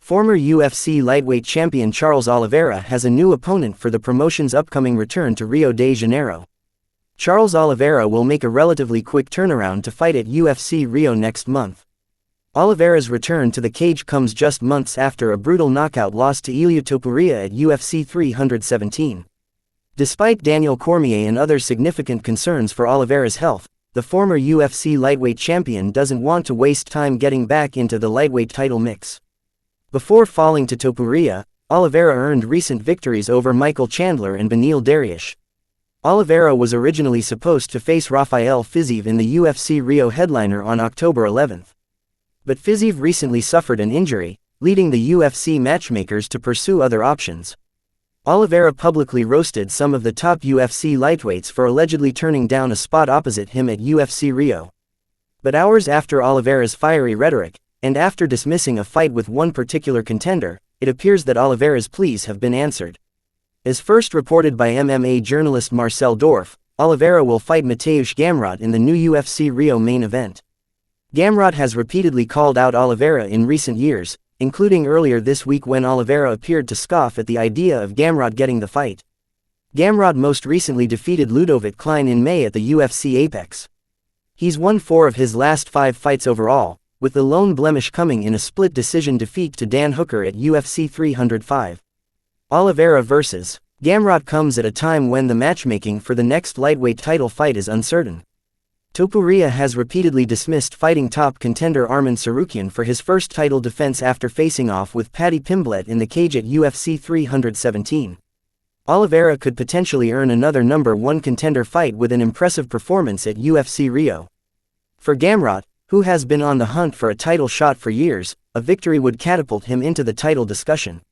Former UFC lightweight champion Charles Oliveira has a new opponent for the promotion's upcoming return to Rio de Janeiro. Charles Oliveira will make a relatively quick turnaround to fight at UFC Rio next month. Oliveira's return to the cage comes just months after a brutal knockout loss to Ilia Topuria at UFC 317. Despite Daniel Cormier and other significant concerns for Oliveira's health, the former UFC lightweight champion doesn't want to waste time getting back into the lightweight title mix. Before falling to Topuria, Oliveira earned recent victories over Chandler and Beneil Dariush. Oliveira was originally supposed to face Rafael Fiziev in the UFC Rio headliner on October 11. But Fiziev recently suffered an injury, leading the UFC matchmakers to pursue other options. Oliveira publicly roasted some of the top UFC lightweights for allegedly turning down a spot opposite him at UFC Rio. But hours after Oliveira's fiery rhetoric, and after dismissing a fight with one particular contender, it appears that Oliveira's pleas have been answered. As first reported by MMA journalist Marcel Dorf, Oliveira will fight Mateusz Gamrot in the new UFC Rio main event. Gamrot has repeatedly called out Oliveira in recent years, including earlier this week when Oliveira appeared to scoff at the idea of Gamrot getting the fight. Gamrot most recently defeated Ludovic Klein in May at the UFC Apex. He's won 4 of his last 5 fights overall, with the lone blemish coming in a split decision defeat to Dan Hooker at UFC 305. Oliveira vs. Gamrot comes at a time when the matchmaking for the next lightweight title fight is uncertain. Topuria has repeatedly dismissed fighting top contender Arman Tsarukyan for his first title defense after facing off with Paddy Pimblett in the cage at UFC 317. Oliveira could potentially earn another number 1 contender fight with an impressive performance at UFC Rio. For Gamrot, who has been on the hunt for a title shot for years, a victory would catapult him into the title discussion.